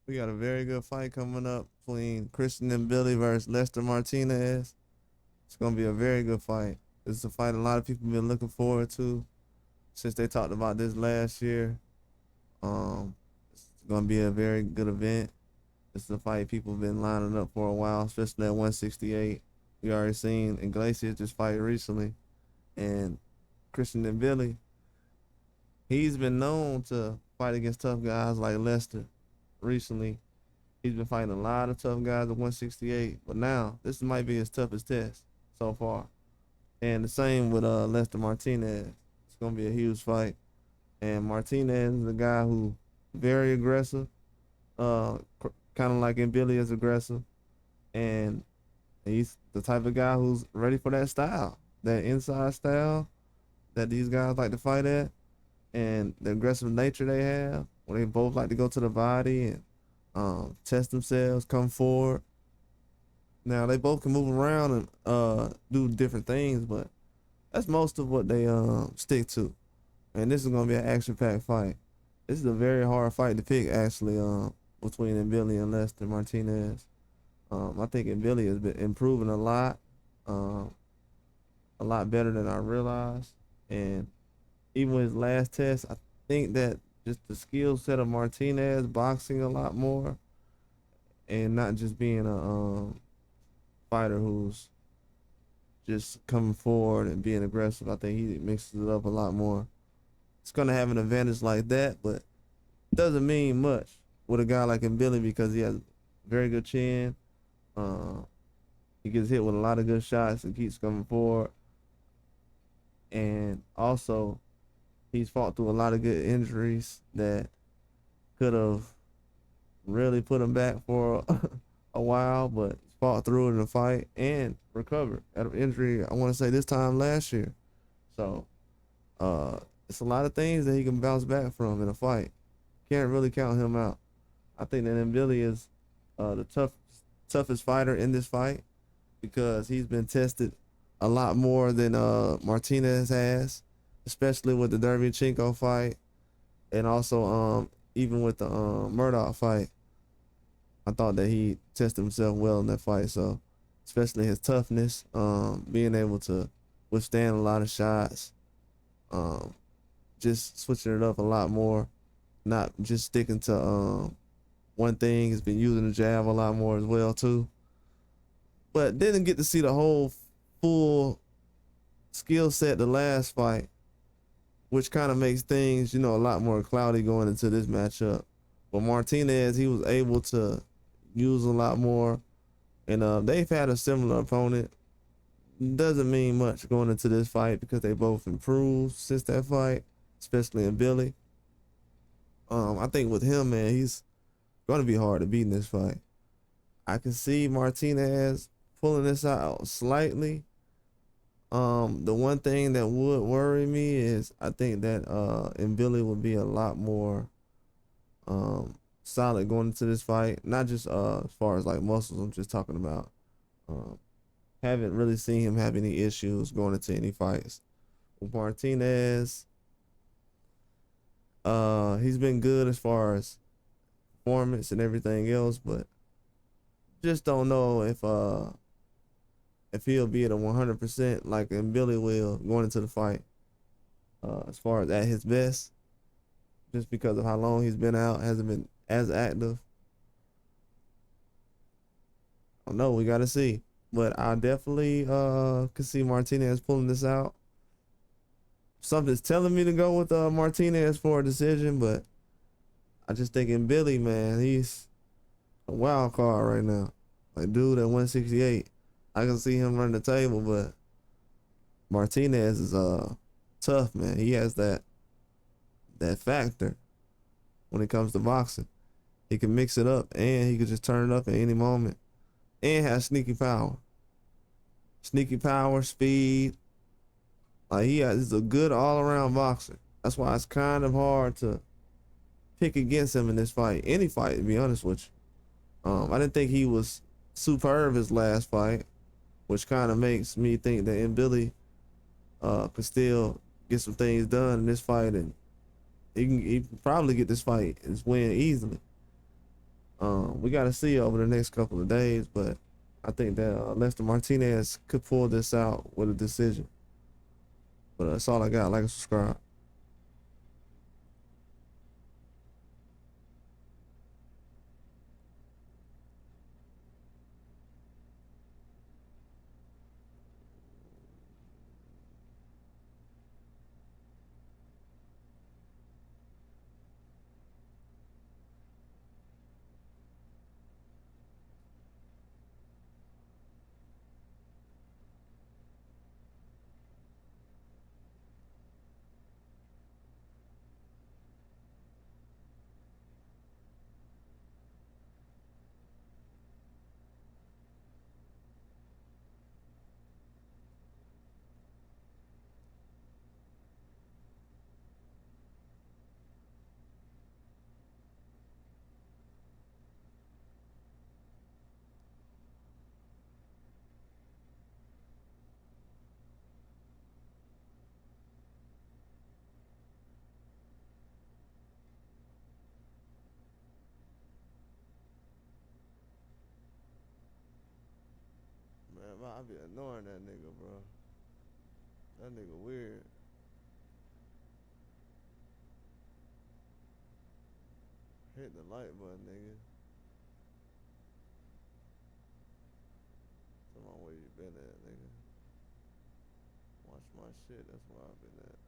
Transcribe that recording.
We got a very good fight coming up between Christian and Billy versus Lester Martinez. It's gonna be a very good fight. This is a fight a lot of people been looking forward to since they talked about this last year. It's gonna be a very good event. It's a fight people been lining up for a while, especially at 168. We already seen Iglesias just fight recently, and Christian and Billy. He's been known to fight against tough guys like Lester recently. He's been fighting a lot of tough guys at 168, but now this might be his toughest test so far. And the same with Lester Martinez. It's gonna be a huge fight. And Martinez is a guy who very aggressive, uh, kind of like Mbilli is aggressive, and he's the type of guy who's ready for that style, that inside style that these guys like to fight at, and the aggressive nature they have, where they both like to go to the body and test themselves, come forward. Now they both can move around and do different things, but that's most of what they stick to. And this is gonna be an action packed fight. This is a very hard fight to pick actually between Billy and Lester Martinez. I think Billy has been improving um, a lot better than I realized. And even with his last test, I think that just the skill set of Martinez boxing a lot more, and not just being a fighter who's just coming forward and being aggressive. I think he mixes it up a lot more. It's gonna have an advantage like that, but doesn't mean much with a guy like Billy because he has very good chin. Uh, he gets hit with a lot of good shots and keeps coming forward. And also, he's fought through a lot of good injuries that could have really put him back for a while, but fought through it in the fight and recovered out of injury. I want to say this time last year. So it's a lot of things that he can bounce back from in a fight. Can't really count him out. I think that Billy is the toughest fighter in this fight because he's been tested a lot more than Martinez has, especially with the Derevyanchenko fight, and also even with the Murdoch fight. I thought that he tested himself well in that fight. So, especially his toughness, being able to withstand a lot of shots, um, just switching it up a lot more, not just sticking to one thing. He's been using the jab a lot more as well too. But didn't get to see the whole full skill set the last fight, which kind of makes things, a lot more cloudy going into this matchup. But Martinez, he was able to use a lot more, and they've had a similar opponent. Doesn't mean much going into this fight because they both improved since that fight, especially in Billy. I think with him, man, he's gonna be hard to beat in this fight. I can see Martinez pulling this out slightly. The one thing that would worry me is I think that Billy would be a lot more solid going into this fight. Not just as far as like muscles. I'm just talking about. Um, haven't really seen him have any issues going into any fights. With Martinez, he's been good as far as performance and everything else, but just don't know if he'll be at a 100% like Billy will going into the fight. As far as at his best, just because of how long he's been out, hasn't been as active. I don't know. We got to see, but I definitely could see Martinez pulling this out. Something's telling me to go with Martinez for a decision, but I just think in Billy, man, he's a wild card right now. Like dude at 168, I can see him run the table, but Martinez is tough, man. He has that factor when it comes to boxing. He can mix it up and he could just turn it up at any moment. And has sneaky power. Sneaky power, speed. Like he's a good all around boxer. That's why it's kind of hard to pick against him in this fight. Any fight, to be honest with you. I didn't think he was superb his last fight, which kind of makes me think that Billy could still get some things done in this fight, and he can probably get this fight and win easily. we got to see over the next couple of days, but I think that Lester Martinez could pull this out with a decision. But that's all I got. Like and subscribe. Man, I be ignoring that nigga, bro. That nigga weird. Hit the like button, nigga. Come on, where you been at, nigga? Watch my shit. That's where I've been at.